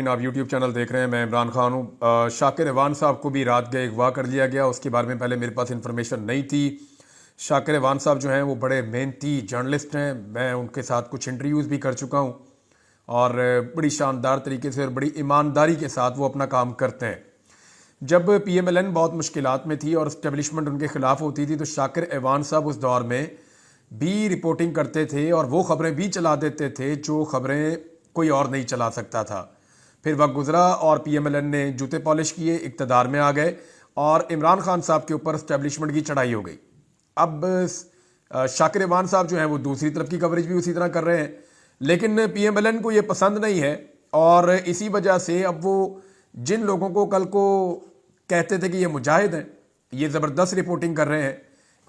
آپ YouTube channel دیکھ رہے ہیں، میں عمران خان ہوں۔ شاکر ایوان صاحب کو بھی رات گئے اغوا کر لیا گیا، اس کے بارے میں پہلے میرے پاس انفارمیشن نہیں تھی۔ شاکر ایوان صاحب جو ہیں وہ بڑے محنتی جرنلسٹ ہیں، میں ان کے ساتھ کچھ انٹرویوز بھی کر چکا ہوں اور بڑی شاندار طریقے سے اور بڑی ایمانداری کے ساتھ وہ اپنا کام کرتے ہیں۔ جب پی ایم ایل این بہت مشکلات میں تھی اور اسٹیبلشمنٹ ان کے خلاف ہوتی تھی تو شاکر ایوان صاحب اس دور میں بھی رپورٹنگ کرتے تھے اور وہ خبریں بھی چلا دیتے تھے جو خبریں کوئی اور نہیں چلا سکتا تھا۔ پھر وقت گزرا اور پی ایم ایل این نے جوتے پالش کیے، اقتدار میں آ گئے اور عمران خان صاحب کے اوپر اسٹیبلشمنٹ کی چڑھائی ہو گئی۔ اب شاکر ایوان صاحب جو ہیں وہ دوسری طرف کی کوریج بھی اسی طرح کر رہے ہیں، لیکن پی ایم ایل این کو یہ پسند نہیں ہے اور اسی وجہ سے اب وہ جن لوگوں کو کل کو کہتے تھے کہ یہ مجاہد ہیں، یہ زبردست رپورٹنگ کر رہے ہیں،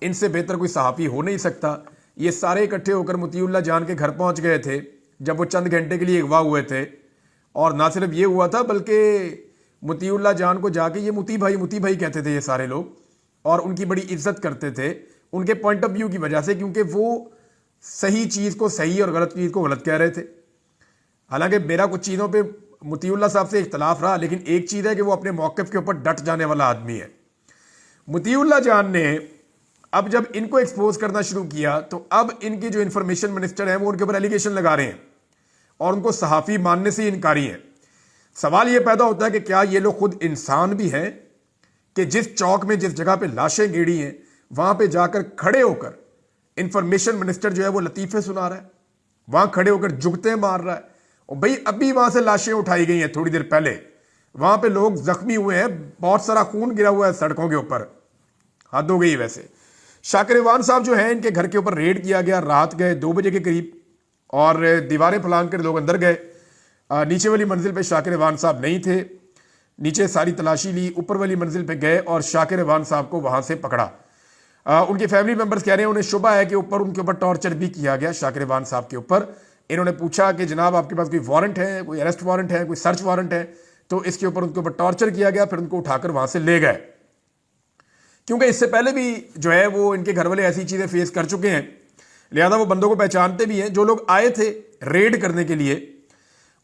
ان سے بہتر کوئی صحافی ہو نہیں سکتا، یہ سارے اکٹھے ہو کر مطیع اللہ جان کے گھر پہنچ گئے تھے جب وہ چند گھنٹے کے لیے اغوا ہوئے تھے۔ اور نہ صرف یہ ہوا تھا بلکہ مطیع اللہ جان کو جا کے یہ مطیع بھائی کہتے تھے یہ سارے لوگ، اور ان کی بڑی عزت کرتے تھے ان کے پوائنٹ آف ویو کی وجہ سے، کیونکہ وہ صحیح چیز کو صحیح اور غلط چیز کو غلط کہہ رہے تھے۔ حالانکہ میرا کچھ چیزوں پہ مطیع اللہ صاحب سے اختلاف رہا، لیکن ایک چیز ہے کہ وہ اپنے موقف کے اوپر ڈٹ جانے والا آدمی ہے۔ مطیع اللہ جان نے اب جب ان کو ایکسپوز کرنا شروع کیا تو اب ان کی جو انفارمیشن منسٹر ہیں وہ ان کے اوپر ایلیگیشن لگا رہے ہیں اور ان کو صحافی ماننے سے انکاری ہیں۔ سوال یہ پیدا ہوتا ہے کہ کیا یہ لوگ خود انسان بھی ہیں کہ جس چوک میں جس جگہ پہ لاشیں گیڑی ہیں وہاں پہ جا کر کھڑے ہو کر انفارمیشن منسٹر جو ہے وہ لطیفے سنا رہا ہے، وہاں کھڑے ہو کر جگتے مار رہا ہے، اور بھئی ابھی وہاں سے لاشیں اٹھائی گئی ہیں تھوڑی دیر پہلے، وہاں پہ لوگ زخمی ہوئے ہیں، بہت سارا خون گرا ہوا ہے سڑکوں کے اوپر، حد ہو گئی ویسے۔ شاکر ایوان صاحب جو ہیں ان کے گھر کے اوپر ریڈ کیا گیا، رات گئے 2 بجے کے قریب اور دیواریں پھلانگ کر لوگ اندر گئے۔ نیچے والی منزل پہ شاکر ایوان صاحب نہیں تھے، نیچے ساری تلاشی لی، اوپر والی منزل پہ گئے اور شاکر ایوان صاحب کو وہاں سے پکڑا۔ ان کے فیملی ممبرز کہہ رہے ہیں انہیں شبہ ہے کہ اوپر ان کے اوپر ٹارچر بھی کیا گیا شاکر ایوان صاحب کے اوپر۔ انہوں نے پوچھا کہ جناب آپ کے پاس کوئی وارنٹ ہے، کوئی اریسٹ وارنٹ ہے، کوئی سرچ وارنٹ ہے؟ تو اس کے اوپر ان کے اوپر ٹارچر کیا گیا، پھر ان کو اٹھا کر وہاں سے لے گئے، کیونکہ اس سے پہلے بھی جو ہے وہ ان کے گھر والے ایسی چیزیں فیس کر چکے ہیں، لہذا وہ بندوں کو پہچانتے بھی ہیں۔ جو لوگ آئے تھے ریڈ کرنے کے لیے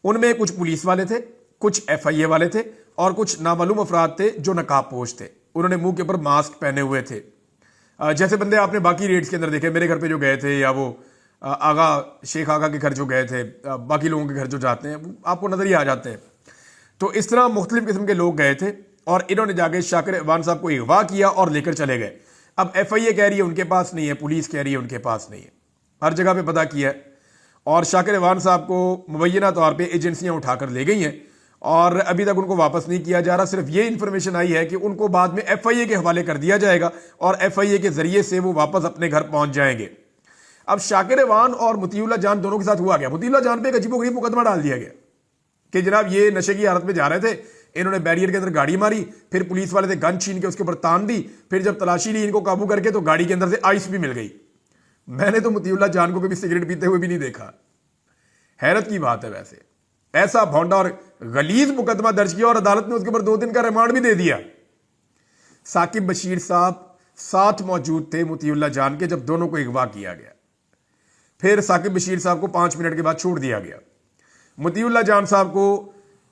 ان میں کچھ پولیس والے تھے، کچھ ایف آئی اے والے تھے اور کچھ نامعلوم افراد تھے جو نقاب پوش تھے، انہوں نے منہ کے اوپر ماسک پہنے ہوئے تھے، جیسے بندے آپ نے باقی ریڈز کے اندر دیکھے، میرے گھر پہ جو گئے تھے یا وہ آغا شیخ آغا کے گھر جو گئے تھے، باقی لوگوں کے گھر جو جاتے ہیں آپ کو نظر ہی آ جاتے ہیں۔ تو اس طرح مختلف قسم کے لوگ گئے تھے اور انہوں نے جا کے شاکر ایوان صاحب کو اغوا کیا اور لے کر چلے گئے۔ اب ایف آئی اے کہہ رہی ہے ان کے پاس نہیں ہے، پولیس کہہ رہی ہے ان کے پاس نہیں ہے، ہر جگہ پہ پتہ کیا ہے، اور شاکر ایوان صاحب کو مبینہ طور پہ ایجنسیاں اٹھا کر لے گئی ہیں اور ابھی تک ان کو واپس نہیں کیا جا رہا۔ صرف یہ انفارمیشن آئی ہے کہ ان کو بعد میں ایف آئی اے کے حوالے کر دیا جائے گا اور ایف آئی اے کے ذریعے سے وہ واپس اپنے گھر پہنچ جائیں گے۔ اب شاکر ایوان اور مطیع اللہ جان دونوں کے ساتھ ہوا گیا، مطیع اللہ جان پہ ایک عجیب و غریب مقدمہ ڈال دیا گیا کہ جناب یہ نشے کی حالت میں جا رہے تھے، انہوں نے بیریئر کے اندر گاڑی ماری، پھر پولیس والے سے گن چھین کے اس کے اوپر تان دی، پھر جب تلاشی لی ان کو قابو کر کے تو گاڑی کے اندر سے آئس بھی مل گئی۔ میں نے تو مطیع اللہ جان کو کبھی سگریٹ پیتے ہوئے بھی نہیں دیکھا، حیرت کی بات ہے۔ ویسے ایسا بھونڈا اور غلیظ مقدمہ درج کیا اور عدالت نے اس کے اوپر 2 دن کا ریمانڈ بھی دے دیا۔ ثاقب بشیر صاحب ساتھ موجود تھے مطیع اللہ جان کے جب دونوں کو اغوا کیا گیا، پھر ثاقب بشیر صاحب کو 5 منٹ کے بعد چھوڑ دیا گیا، مطیع اللہ جان صاحب کو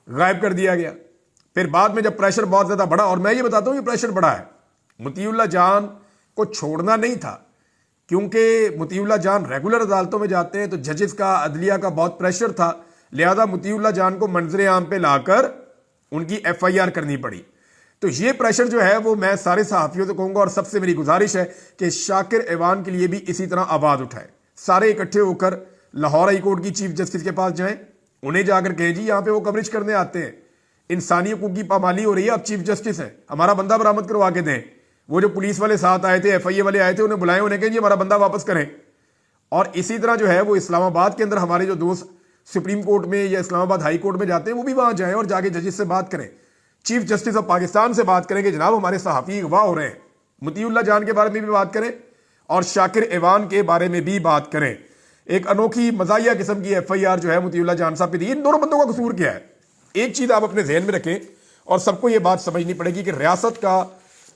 غائب کر دیا گیا۔ پھر بعد میں جب پریشر بہت زیادہ بڑھا، اور میں یہ بتاتا ہوں یہ پریشر بڑھا ہے، مطیع اللہ جان کو چھوڑنا نہیں تھا، کیونکہ مطیع اللہ جان ریگولر عدالتوں میں جاتے ہیں تو ججز کا عدلیہ کا بہت پریشر تھا، لہذا مطیع اللہ جان کو منظر عام پہ لا کر ان کی ایف آئی آر کرنی پڑی۔ تو یہ پریشر جو ہے وہ میں سارے صحافیوں سے کہوں گا اور سب سے میری گزارش ہے کہ شاکر ایوان کے لیے بھی اسی طرح آواز اٹھائے، سارے اکٹھے ہو کر لاہور ہائی کورٹ کی چیف جسٹس کے پاس جائیں، انہیں جا کر کہیں جی یہاں پہ وہ کوریج کرنے آتے ہیں، انسانی حقوق کی پامالی ہو رہی ہے، آپ چیف جسٹس ہیں، ہمارا بندہ برآمد کروا کے دیں۔ وہ جو پولیس والے ساتھ آئے تھے، ایف آئی اے والے آئے تھے، انہیں بلائیں، انہیں کہیں جی ہمارا بندہ واپس کریں۔ اور اسی طرح جو ہے وہ اسلام آباد کے اندر ہمارے جو دوست سپریم کورٹ میں یا اسلام آباد ہائی کورٹ میں جاتے ہیں وہ بھی وہاں جائیں اور جا کے ججز سے بات کریں، چیف جسٹس آف پاکستان سے بات کریں کہ جناب ہمارے صحافی اغوا ہو رہے ہیں، مطیع اللہ جان کے بارے میں بھی بات کریں اور شاکر ایوان کے بارے میں بھی بات کریں۔ ایک انوکھی مزاحیہ قسم کی ایف آئی آر جو ہے مطیع اللہ جان صاحب پہ دی۔ ان دونوں بندوں کا قصور کیا ہے؟ ایک چیز آپ اپنے ذہن میں رکھیں اور سب کو یہ بات سمجھنی پڑے گی کہ ریاست کا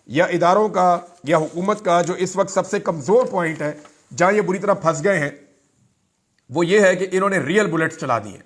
یا اداروں کا یا حکومت کا جو اس وقت سب سے کمزور پوائنٹ ہے، جہاں یہ بری طرح پھنس گئے ہیں، وہ یہ ہے کہ انہوں نے ریئل بلٹس چلا دی ہیں۔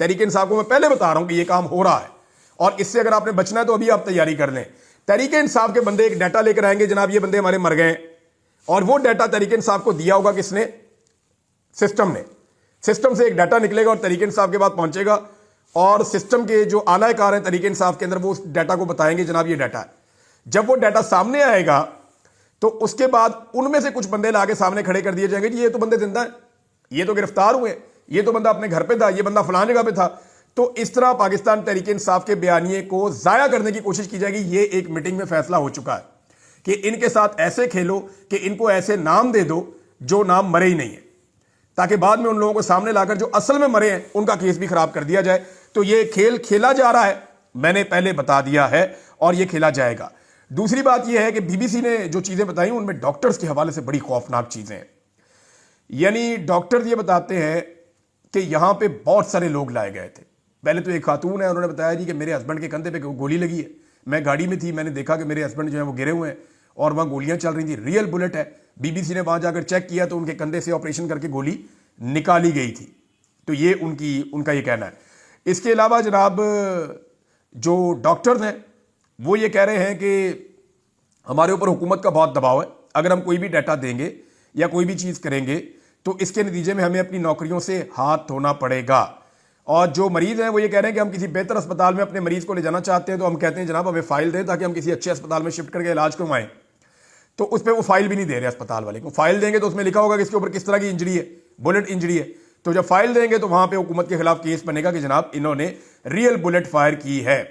تحریک انصاف کو میں پہلے بتا رہا ہوں کہ یہ کام ہو رہا ہے، اور اس سے اگر آپ نے بچنا ہے تو ابھی آپ تیاری کر لیں۔ تحریک انصاف کے بندے ایک ڈیٹا لے کر آئیں گے، جناب یہ بندے ہمارے مر گئے، اور وہ ڈیٹا تحریک انصاف کو دیا ہوگا کس نے؟ سسٹم نے۔ سسٹم سے ایک ڈیٹا نکلے گا اور تحریک انصاف کے بعد پہنچے گا، اور سسٹم کے جو اعلی کار ہیں تحریک انصاف کے اندر وہ اس ڈیٹا کو بتائیں گے جناب یہ ڈیٹا ہے۔ جب وہ ڈیٹا سامنے آئے گا تو اس کے بعد ان میں سے کچھ بندے لا کے سامنے کھڑے کر دیے جائیں گے، جی یہ تو بندے زندہ ہیں، یہ تو گرفتار ہوئے، یہ تو بندہ اپنے گھر پہ تھا، یہ بندہ فلان جگہ پہ تھا۔ تو اس طرح پاکستان تحریک انصاف کے بیانیے کو ضائع کرنے کی کوشش کی جائے گی۔ یہ ایک میٹنگ میں فیصلہ ہو چکا ہے کہ ان کے ساتھ ایسے کھیلو کہ ان کو ایسے نام دے دو جو نام مرے ہی نہیں ہیں، تاکہ بعد میں ان لوگوں کو سامنے لا کر جو اصل میں مرے ہیں ان کا کیس بھی خراب کر دیا جائے۔ تو یہ کھیل کھیلا جا رہا ہے، میں نے پہلے بتا دیا ہے، اور یہ کھیلا جائے گا۔ دوسری بات یہ ہے کہ بی بی سی نے جو چیزیں بتائیں ان میں ڈاکٹرز کے حوالے سے بڑی خوفناک چیزیں ہیں۔ یعنی ڈاکٹر یہ بتاتے ہیں کہ یہاں پہ بہت سارے لوگ لائے گئے تھے۔ پہلے تو ایک خاتون ہے، انہوں نے بتایا جی کہ میرے ہسبینڈ کے کندھے پہ گولی لگی ہے، میں گاڑی میں تھی، میں نے دیکھا کہ میرے ہسبینڈ جو ہیں وہ گرے ہوئے ہیں اور وہاں گولیاں چل رہی تھیں، ریئل بلٹ ہے۔ بی بی سی نے وہاں جا کر چیک کیا تو ان کے کندھے سے آپریشن کر کے گولی نکالی گئی تھی۔ تو یہ ان کا یہ کہنا ہے۔ اس کے علاوہ جناب جو ڈاکٹرز ہیں وہ یہ کہہ رہے ہیں کہ ہمارے اوپر حکومت کا بہت دباؤ ہے، اگر ہم کوئی بھی ڈیٹا دیں گے یا کوئی بھی چیز کریں گے تو اس کے نتیجے میں ہمیں اپنی نوکریوں سے ہاتھ دھونا پڑے گا۔ اور جو مریض ہیں وہ یہ کہہ رہے ہیں کہ ہم کسی بہتر اسپتال میں اپنے مریض کو لے جانا چاہتے ہیں تو ہم کہتے ہیں جناب ہمیں فائل دیں تاکہ ہم کسی اچھے اسپتال میں شفٹ کر کے علاج کروائیں، تو اس پہ وہ فائل بھی نہیں دے رہے اسپتال والے کو۔ فائل دیں گے تو اس میں لکھا ہوگا کہ اس کے اوپر کس طرح کی انجری ہے، بلٹ انجری ہے، تو جب فائل دیں گے تو وہاں پہ حکومت کے خلاف کیس بنے گا کہ جناب انہوں نے ریئل بلٹ فائر کی ہے۔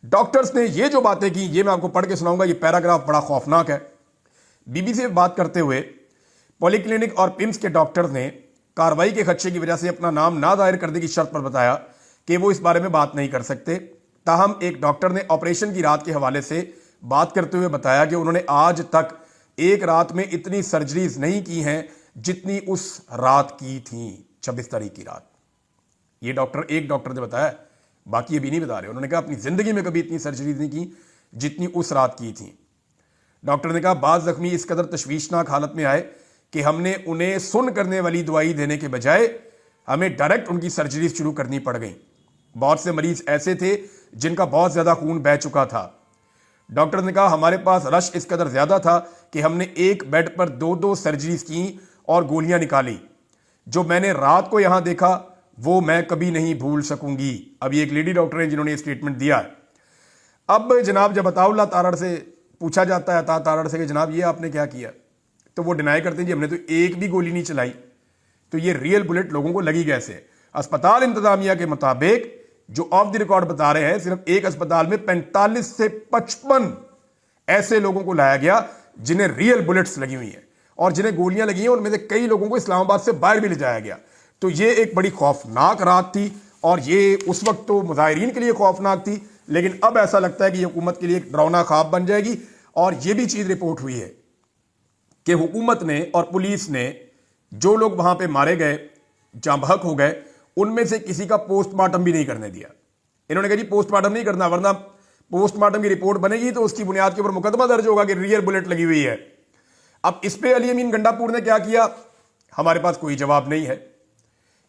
ڈاکٹرز نے یہ جو باتیں کی یہ میں آپ کو پڑھ کے سناؤں گا، یہ پیراگراف بڑا خوفناک ہے۔ بی بی سی سے بات کرتے ہوئے پولی کلینک اور پمس کے ڈاکٹرز نے کارروائی کے خدشے کی وجہ سے اپنا نام نہ دائر کرنے کی شرط پر بتایا کہ وہ اس بارے میں بات نہیں کر سکتے۔ تاہم ایک ڈاکٹر نے آپریشن کی رات کے حوالے سے بات کرتے ہوئے بتایا کہ انہوں نے آج تک ایک رات میں اتنی سرجریز نہیں کی ہیں جتنی اس رات کی تھیں، 26 تاریخ کی رات۔ یہ ایک ڈاکٹر نے بتایا، باقی ابھی نہیں بتا رہے۔ انہوں نے کہا اپنی زندگی میں کبھی اتنی سرجریز نہیں کی جتنی اس رات کی تھیں۔ ڈاکٹر نے کہا بعض زخمی اس قدر تشویشناک حالت میں آئے کہ ہم نے انہیں سن کرنے والی دوائی دینے کے بجائے ہمیں ڈائریکٹ ان کی سرجریز شروع کرنی پڑ گئیں۔ بہت سے مریض ایسے تھے جن کا بہت زیادہ خون بہہ چکا تھا۔ ڈاکٹر نے کہا ہمارے پاس رش اس قدر زیادہ تھا کہ ہم نے ایک بیڈ پر 2 سرجریز کی اور گولیاں نکالی۔ جو میں نے رات کو یہاں دیکھا وہ میں کبھی نہیں بھول سکوں گی۔ اب یہ ایک لیڈی ڈاکٹر ہیں جنہوں نے یہ اسٹیٹمنٹ دیا ہے۔ اب جناب جب عطا اللہ تارڑ سے پوچھا جاتا ہے، عطا تارڑ سے کہ جناب یہ آپ نے کیا کیا، تو وہ ڈینائی کرتے ہیں جی ہم نے تو ایک بھی گولی نہیں چلائی۔ تو یہ ریئل بلٹ لوگوں کو لگی کیسے؟ اسپتال انتظامیہ کے مطابق جو آف دی ریکارڈ بتا رہے ہیں، صرف ایک اسپتال میں 45 سے 55 ایسے لوگوں کو لایا گیا جنہیں ریئل بلٹس لگی ہوئی ہیں، اور جنہیں گولیاں لگی ہیں ان میں سے کئی لوگوں کو اسلام آباد سے باہر بھی لے جایا گیا۔ تو یہ ایک بڑی خوفناک رات تھی، اور یہ اس وقت تو مظاہرین کے لیے خوفناک تھی، لیکن اب ایسا لگتا ہے کہ یہ حکومت کے لیے ایک ڈراؤنا خواب بن جائے گی۔ اور یہ بھی چیز رپورٹ ہوئی ہے کہ حکومت نے اور پولیس نے جو لوگ وہاں پہ مارے گئے، جاں بحق ہو گئے، ان میں سے کسی کا پوسٹ مارٹم بھی نہیں کرنے دیا۔ انہوں نے کہا جی پوسٹ مارٹم نہیں کرنا، ورنہ پوسٹ مارٹم کی رپورٹ بنے گی تو اس کی بنیاد کے اوپر مقدمہ درج ہوگا کہ ریئل بلٹ لگی ہوئی ہے۔ اب اس پہ علی امین گنڈا پور نے کیا کیا، ہمارے پاس کوئی جواب نہیں ہے۔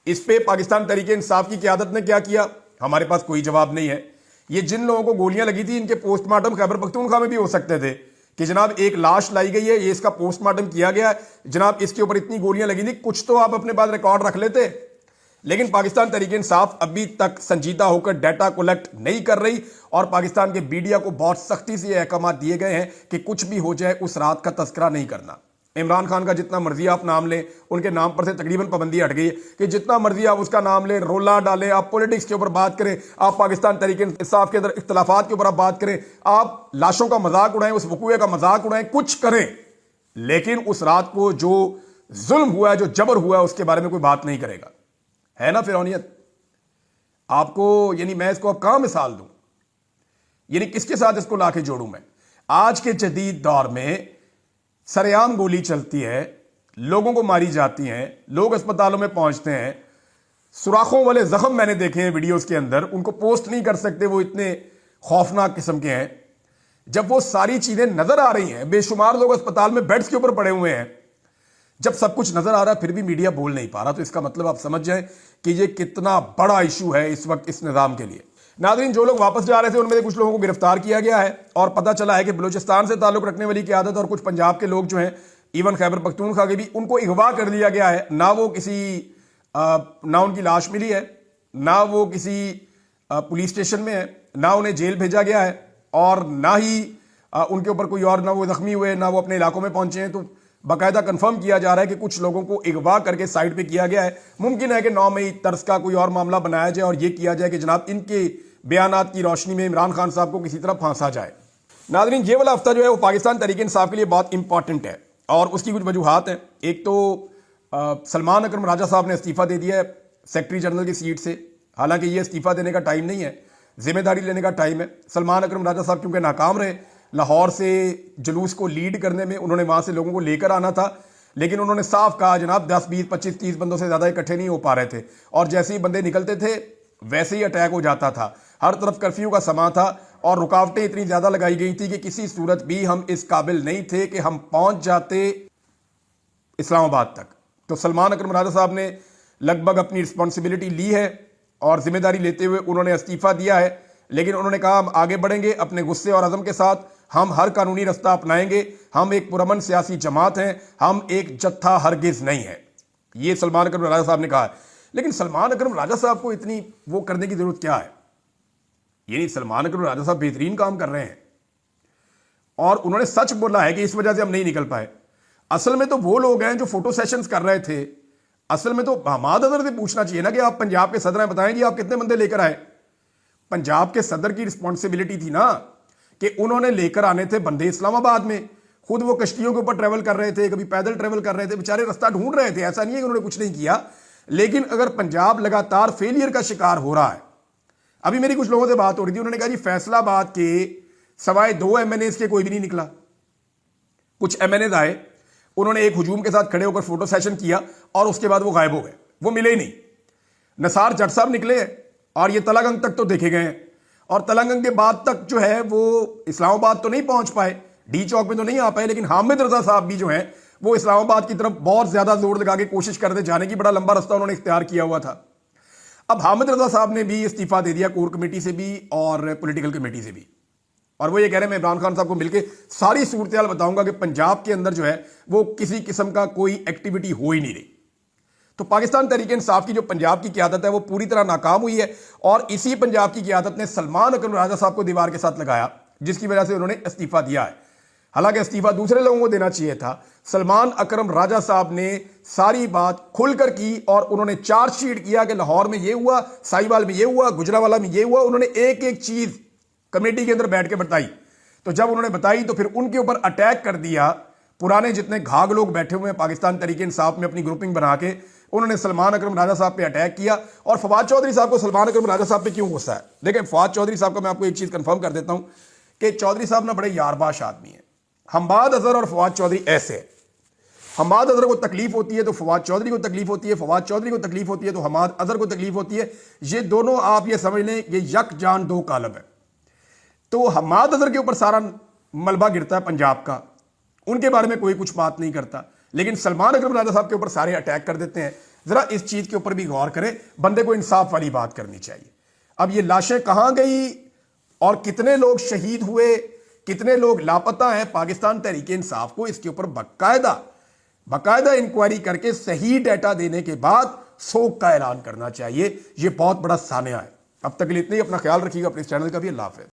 اس پہ پاکستان تحریک انصاف کی قیادت نے کیا کیا، ہمارے پاس کوئی جواب نہیں ہے۔ یہ جن لوگوں کو گولیاں لگی تھی ان کے پوسٹ مارٹم خیبر پختونخوا میں بھی ہو سکتے تھے کہ جناب ایک لاش لائی گئی ہے، یہ اس کا پوسٹ مارٹم کیا گیا ہے، جناب اس کے اوپر اتنی گولیاں لگی تھی، کچھ تو آپ اپنے پاس ریکارڈ رکھ لیتے۔ لیکن پاکستان تحریک انصاف ابھی تک سنجیدہ ہو کر ڈیٹا کلیکٹ نہیں کر رہی، اور پاکستان کے میڈیا کو بہت سختی سے یہ احکامات دیے گئے ہیں کہ کچھ بھی ہو جائے اس رات کا تذکرہ نہیں کرنا۔ عمران خان کا جتنا مرضی آپ نام لیں، ان کے نام پر سے تقریباً پابندی ہٹ گئی ہے کہ جتنا مرضی آپ اس کا نام لیں، رولا ڈالیں، آپ پولیٹکس کے اوپر بات کریں، آپ پاکستان تحریک انصاف کے اندر اختلافات کے اوپر آپ بات کریں، آپ لاشوں کا مذاق اڑائیں، اس وقوعے کا مذاق اڑائیں، کچھ کریں، لیکن اس رات کو جو ظلم ہوا ہے، جو جبر ہوا ہے، اس کے بارے میں کوئی بات نہیں کرے گا۔ ہے نا فرعونیت؟ آپ کو یعنی میں اس کو اب کہاں مثال دوں، یعنی کس کے ساتھ اس کو لا کے جوڑوں میں؟ آج کے جدید دور میں سر عام گولی چلتی ہے، لوگوں کو ماری جاتی ہیں، لوگ اسپتالوں میں پہنچتے ہیں، سوراخوں والے زخم میں نے دیکھے ہیں ویڈیوز کے اندر، ان کو پوسٹ نہیں کر سکتے، وہ اتنے خوفناک قسم کے ہیں۔ جب وہ ساری چیزیں نظر آ رہی ہیں، بے شمار لوگ اسپتال میں بیڈز کے اوپر پڑے ہوئے ہیں، جب سب کچھ نظر آ رہا ہے پھر بھی میڈیا بول نہیں پا رہا، تو اس کا مطلب آپ سمجھ جائیں کہ یہ کتنا بڑا ایشو ہے اس وقت اس نظام کے لیے۔ ناظرین، جو لوگ واپس جا رہے تھے ان میں سے کچھ لوگوں کو گرفتار کیا گیا ہے، اور پتہ چلا ہے کہ بلوچستان سے تعلق رکھنے والی قیادت اور کچھ پنجاب کے لوگ جو ہیں، ایون خیبر پختونخوا کے بھی، ان کو اغوا کر لیا گیا ہے۔ نہ وہ نہ ان کی لاش ملی ہے، نہ وہ کسی پولیس اسٹیشن میں ہے، نہ انہیں جیل بھیجا گیا ہے، اور نہ ہی ان کے اوپر کوئی اور، نہ وہ زخمی ہوئے، نہ وہ اپنے علاقوں میں پہنچے ہیں۔ تو باقاعدہ کنفرم کیا جا رہا ہے کہ کچھ لوگوں کو اغوا کر کے سائڈ پہ کیا گیا ہے۔ ممکن ہے کہ 9 مئی طرز کا کوئی اور معاملہ بنایا جائے اور یہ کیا جائے کہ جناب ان کے بیانات کی روشنی میں عمران خان صاحب کو کسی طرح پھانسا جائے۔ ناظرین، یہ والا ہفتہ جو ہے وہ پاکستان تحریک انصاف کے لیے بہت امپورٹنٹ ہے، اور اس کی کچھ وجوہات ہیں۔ ایک تو سلمان اکرم راجہ صاحب نے استعفیٰ دے دیا ہے سیکرٹری جنرل کی سیٹ سے، حالانکہ یہ استعفیٰ دینے کا ٹائم نہیں ہے، ذمہ داری لینے کا ٹائم ہے۔ سلمان اکرم راجہ صاحب کیونکہ ناکام رہے، لاہور سے جلوس کو لیڈ کرنے میں، انہوں نے وہاں سے لوگوں کو لے کر آنا تھا، لیکن انہوں نے صاف کہا جناب 10 20 25 30 بندوں سے زیادہ اکٹھے نہیں ہو پا رہے تھے، اور جیسے ہی بندے نکلتے تھے ویسے ہی اٹیک ہو جاتا تھا۔ ہر طرف کرفیو کا سماں تھا، اور رکاوٹیں اتنی زیادہ لگائی گئی تھی کہ کسی صورت بھی ہم اس قابل نہیں تھے کہ ہم پہنچ جاتے اسلام آباد تک۔ تو سلمان اکرم راجہ صاحب نے لگ بھگ اپنی رسپانسبلٹی لی ہے، اور ذمہ داری لیتے ہوئے انہوں نے استعفیٰ دیا ہے، لیکن انہوں نے کہا ہم آگے بڑھیں گے اپنے غصے اور عزم کے ساتھ، ہم ہر قانونی رستہ اپنائیں گے، ہم ایک پرامن سیاسی جماعت ہیں، ہم ایک جتھا ہرگز نہیں ہے، یہ سلمان اکرم راجہ صاحب نے کہا ہے۔ لیکن سلمان اکرم راجہ صاحب کو اتنی وہ کرنے کی ضرورت کیا ہے؟ یعنی سلمان اکرم راجہ صاحب بہترین کام کر رہے ہیں، اور انہوں نے سچ بولا ہے کہ اس وجہ سے ہم نہیں نکل پائے۔ اصل میں تو وہ لوگ ہیں جو فوٹو سیشنز کر رہے تھے، اصل میں تو حماد اظہر سے پوچھنا چاہیے نا کہ آپ پنجاب کے صدر ہیں، بتائیں جی آپ کتنے بندے لے کر آئے؟ پنجاب کے صدر کی رسپانسبلٹی تھی نا کہ انہوں نے لے کر آنے تھے بندے اسلام آباد میں، خود وہ کشتیوں کے اوپر ٹریول کر رہے تھے، کبھی پیدل ٹریول کر رہے تھے، بیچارے رستہ ڈھونڈ رہے تھے، ایسا نہیں ہے کہ انہوں نے کچھ نہیں کیا۔ لیکن اگر پنجاب لگاتار فیلئر کا شکار ہو رہا ہے، ابھی میری کچھ لوگوں سے بات ہو رہی تھی، انہوں نے کہا جی فیصلہ آباد کے سوائے 2 ایم این ایز کے کوئی بھی نہیں نکلا۔ کچھ ایم این ایز آئے، انہوں نے ایک ہجوم کے ساتھ کھڑے ہو کر فوٹو سیشن کیا، اور اس کے بعد وہ غائب ہو گئے، وہ ملے ہی نہیں۔ نثار جٹ صاحب نکلے ہیں، اور یہ تلنگنگ تک تو دیکھے گئے ہیں، اور تلنگنگ کے بعد تک جو ہے وہ اسلام آباد تو نہیں پہنچ پائے، ڈی چوک میں تو نہیں آ پائے، لیکن حامد رضا صاحب بھی جو ہیں وہ اسلام آباد کی طرف بہت زیادہ زور لگا کے کوشش کرتے جانے کی، بڑا لمبا رستہ انہوں نے اختیار کیا ہوا تھا۔ اب حامد رضا صاحب نے بھی استعفیٰ دے دیا کور کمیٹی سے بھی اور پولیٹیکل کمیٹی سے بھی، اور وہ یہ کہہ رہے ہیں میں عمران خان صاحب کو مل کے ساری صورتحال بتاؤں گا کہ پنجاب کے اندر جو ہے وہ کسی قسم کا کوئی ایکٹیویٹی ہو ہی نہیں رہی۔ تو پاکستان تحریک انصاف کی جو پنجاب کی قیادت ہے وہ پوری طرح ناکام ہوئی ہے، اور اسی پنجاب کی قیادت نے سلمان اکرم راجہ صاحب کو دیوار کے ساتھ لگایا، جس کی وجہ سے انہوں نے استعفیٰ دیا ہے۔ حالانکہ استعفیٰ دوسرے لوگوں کو دینا چاہیے تھا، سلمان اکرم راجہ صاحب نے ساری بات کھل کر کی، اور انہوں نے چارج شیٹ کیا کہ لاہور میں یہ ہوا، سائیوال میں یہ ہوا، گجرانوالہ میں یہ ہوا، انہوں نے ایک ایک چیز کمیٹی کے اندر بیٹھ کے بتائی۔ تو جب انہوں نے بتائی تو پھر ان کے اوپر اٹیک کر دیا، پرانے جتنے گھاگ لوگ بیٹھے ہوئے ہیں پاکستان تحریک انصاف میں اپنی گروپنگ بنا کے، انہوں نے سلمان اکرم راجہ صاحب پہ اٹیک کیا۔ اور فواد چودھری صاحب کو سلمان اکرم راجہ صاحب پہ کیوں غصہ ہے؟ دیکھیں فواد چودھری صاحب کا میں آپ کو ایک چیز کنفرم کر دیتا ہوں کہ چودھری صاحب نا بڑے یارباش آدمی ہیں۔ حماد اظہر اور فواد چودھری ایسے ہیں، حماد اظہر کو تکلیف ہوتی ہے تو فواد چودھری کو تکلیف ہوتی ہے، فواد چودھری کو تکلیف ہوتی ہے تو حماد اظہر کو تکلیف ہوتی ہے۔ یہ دونوں آپ یہ سمجھ لیں یہ یک جان دو کالب ہے۔ تو حماد اظہر کے اوپر سارا ملبہ گرتا ہے پنجاب کا، ان کے بارے میں کوئی کچھ بات نہیں کرتا، لیکن سلمان اکرم راجہ صاحب کے اوپر سارے اٹیک کر دیتے ہیں۔ ذرا اس چیز کے اوپر بھی غور کریں، بندے کو انصاف والی بات کرنی چاہیے۔ اب یہ لاشیں کہاں گئی اور کتنے لوگ شہید ہوئے، کتنے لوگ لاپتہ ہیں، پاکستان تحریک انصاف کو اس کے اوپر باقاعدہ انکوائری کر کے صحیح ڈیٹا دینے کے بعد سوگ کا اعلان کرنا چاہیے۔ یہ بہت بڑا سانحہ ہے۔ اب تک کے لیے اتنے ہی، اپنا خیال رکھیے گا، اپنے اس چینل کا بھی۔ اللہ حافظ۔